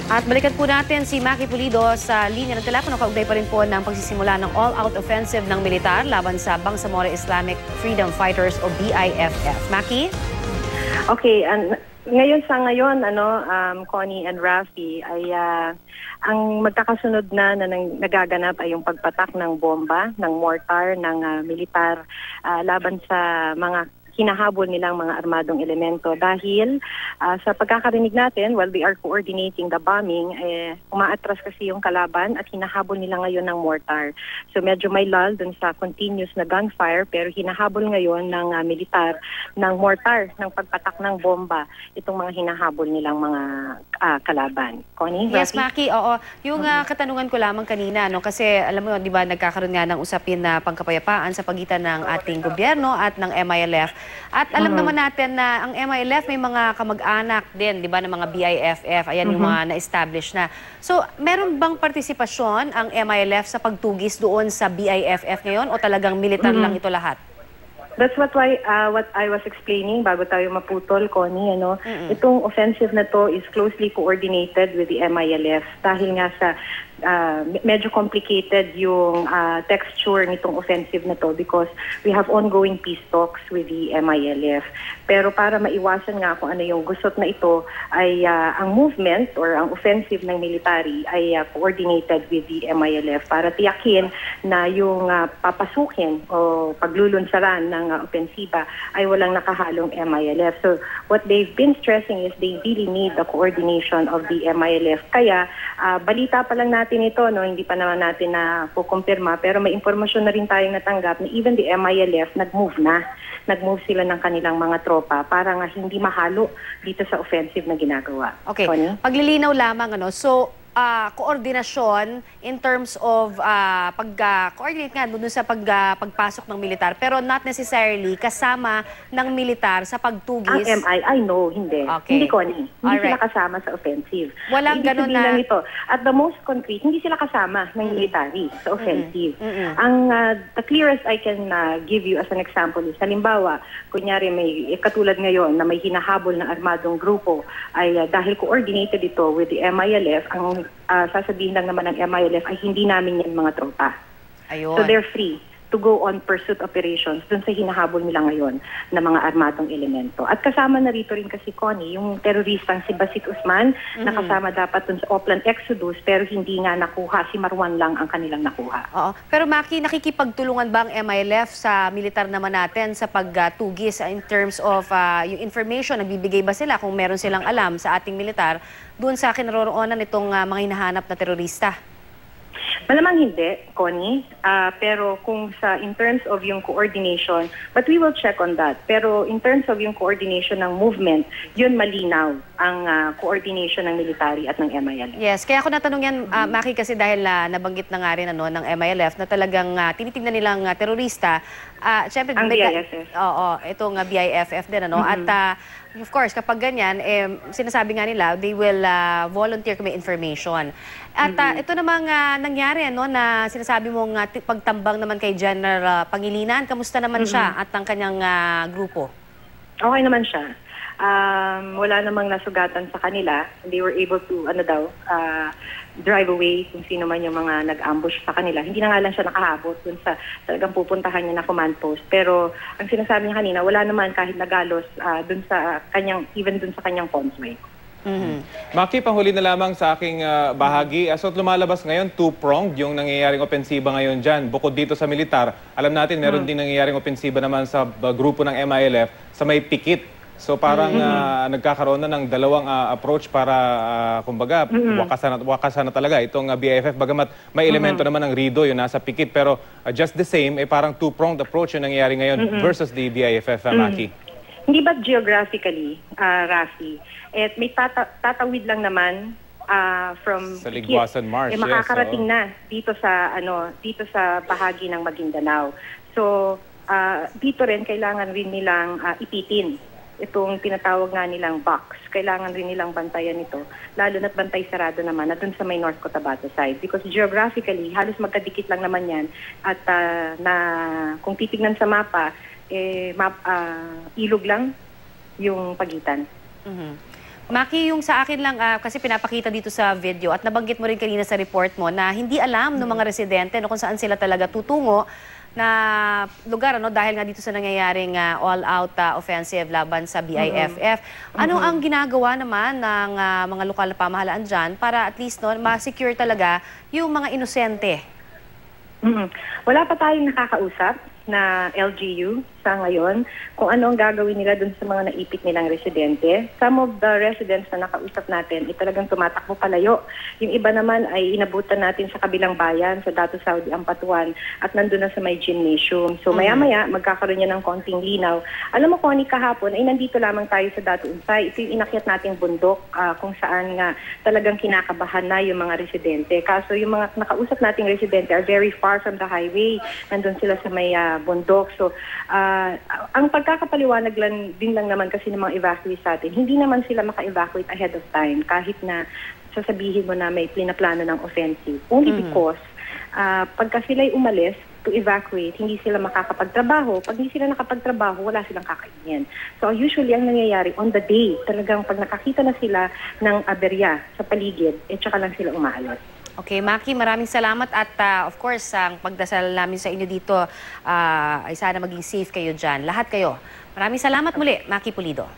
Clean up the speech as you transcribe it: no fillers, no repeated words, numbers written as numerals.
At balikan po natin si Maki Pulido sa linya ng telepono. Kaugnay pa rin po ng pagsisimula ng all-out offensive ng militar laban sa Bangsamoro Islamic Freedom Fighters o BIFF. Maki? Okay, ngayon, Connie and Rafi, ay ang magkakasunod na nagaganap ay yung pagpatak ng bomba, ng mortar, ng militar laban sa mga hinahabol nilang mga armadong elemento dahil sa pagkakarinig natin, while they are coordinating the bombing, umaatras kasi yung kalaban at hinahabol nila ngayon ng mortar. So medyo may lull dun sa continuous na gunfire pero hinahabol ngayon ng militar ng mortar, ng pagpatak ng bomba, itong mga hinahabol nilang mga kalaban. Connie? Yes, Rafi? Maki, oo. Yung katanungan ko lamang kanina, no, kasi alam mo, di ba, nagkakaroon nga ng usapin na pangkapayapaan sa pagitan ng ating gobyerno at ng MILF. At alam naman natin na ang MILF may mga kamag-anak din, di ba, ng mga BIFF. Ayan yung mga na-establish na. So, meron bang partisipasyon ang MILF sa pagtugis doon sa BIFF ngayon o talagang militar lang ito lahat? That's what I was explaining bago tayo maputol, Connie. Itong offensive na to is closely coordinated with the MILF dahil nga sa medyo complicated yung texture nitong offensive na to because we have ongoing peace talks with the MILF. Pero para maiwasan nga kung ano yung gusot na ito ay ang movement or ang offensive ng military ay coordinated with the MILF para tiyakin na yung papasukin o paglulunsaran ng opensiba ay walang nakahalong MILF. So what they've been stressing is they really need the coordination of the MILF. Kaya balita pa lang natin ito, no, hindi pa naman natin na kukumpirma pero may impormasyon na rin tayong natanggap na even the MILF nag-move na. Nag-move sila ng kanilang mga tropa para nga hindi mahalo dito sa offensive na ginagawa. Okay. Connie? Paglilinaw lamang, so koordinasyon in terms of pag-coordinate nga doon sa pagpasok ng militar pero not necessarily kasama ng militar sa pagtugis. Ang MI, no, hindi. Okay. Hindi, Connie. Hindi Alright. sila kasama sa offensive. Walang ganun na... Ito. At the most concrete, hindi sila kasama ng military sa offensive. Ang the clearest I can give you as an example is, halimbawa, kunyari may katulad ngayon na may hinahabol na armadong grupo ay dahil coordinated ito with the MILF, ang sasabihin lang naman ng MILF ay hindi namin yan mga tropa. Ayun. So they're free to go on pursuit operations dun sa hinahabol nila ngayon na mga armadong elemento. At kasama na rito rin kasi, Connie, yung teroristang si Basit Usman, na kasama dapat dun sa Oplan Exodus, pero hindi nga nakuha. Si Marwan lang ang kanilang nakuha. Oo. Pero Maki, nakikipagtulungan ba ang MILF sa militar naman natin sa pagtugis in terms of yung information? Nagbibigay ba sila kung meron silang alam sa ating militar doon sa kinaroroonan nitong mga hinahanap na terorista? Malamang hindi, Connie. Pero kung in terms of yung coordination, but we will check on that. Pero in terms of yung coordination ng movement, yun malinaw ang coordination ng military at ng MILF. Yes, kaya ako natanong yan, Maki, kasi dahil nabanggit na nga rin ng MILF na talagang tinitingnan nilang terorista. Siyempre, Ang BIFF. Oo, itong BIFF din. At of course, kapag ganyan, sinasabi nga nila, they will volunteer kung may information. At ito namang nangyari, na sinasabi mong pagtambang naman kay General Pangilinan. Kamusta naman siya at ang kanyang grupo? Okay naman siya. Wala namang nasugatan sa kanila. They were able to, drive away kung sino man yung mga nag-ambush sa kanila. Hindi na nga lang siya nakahabot dun sa talagang pupuntahan niya na command post. Pero ang sinasabi niya kanina, wala naman kahit nagalos even dun sa kanyang convoy. Maki, panghuli na lamang sa aking bahagi. So lumalabas ngayon, two-pronged yung nangyayaring opensiba ngayon dyan. Bukod dito sa militar, alam natin meron din nangyayaring opensiba naman sa grupo ng MILF sa may pikit. So parang nagkakaroon na ng dalawang approach para kumbaga wakasan na talaga itong BIFF. Bagamat may elemento naman ng RIDO yung nasa pikit, pero just the same, parang two-pronged approach yung nangyayari ngayon versus the BIFF, Maki. Hindi ba geographically, Rafi? May tatawid lang naman from sa Ligwasan Marsh, makakarating na dito sa bahagi ng Maguindanao. So dito rin kailangan rin nilang ipitin itong tinatawag nga nilang box. Kailangan rin nilang bantayan ito, lalo na't bantay sarado naman na dun sa may North Cotabato side. Because geographically, halos magkadikit lang naman yan. At kung titignan sa mapa, ilog lang yung pagitan. Maki, yung sa akin lang, kasi pinapakita dito sa video at nabanggit mo rin kanina sa report mo na hindi alam ng mga residente kung saan sila talaga tutungo na lugar, dahil nga dito sa nangyayaring all-out offensive laban sa BIFF. Ano ang ginagawa naman ng mga lokal na pamahalaan dyan para at least ma-secure talaga yung mga inosente? Wala pa tayong nakakausap na LGU sa ngayon kung ano ang gagawin nila dun sa mga naipit nilang residente. Some of the residents na nakausap natin ay talagang tumatakbo palayo. Yung iba naman ay inabutan natin sa kabilang bayan, sa Dato Saudi Ampatuan, at nandun na sa may gymnasium. So maya-maya, magkakaroon niya ng konting linaw. Alam mo, Connie, kahapon ay nandito lamang tayo sa Dato Unsay. Ito yung inakyat nating bundok kung saan nga talagang kinakabahan na yung mga residente. Kaso yung mga nakausap nating residente are very far from the highway. Nandun sila sa may bundok. So, ang pagkakapaliwanag din lang naman kasi ng mga evacuees sa atin, hindi naman sila maka-evacuate ahead of time kahit na sasabihin mo na may plinaplano ng offensive. Only because pagka sila'y umalis to evacuate, hindi sila makakapagtrabaho. Pag hindi sila nakapagtrabaho, wala silang kakainin. So usually ang nangyayari on the day, talagang pag nakakita na sila ng aberya sa paligid, tsaka lang sila umaalis. Okay, Maki, maraming salamat at of course, ang pagdasal namin sa inyo dito ay sana maging safe kayo dyan. Lahat kayo. Maraming salamat muli, Maki Pulido.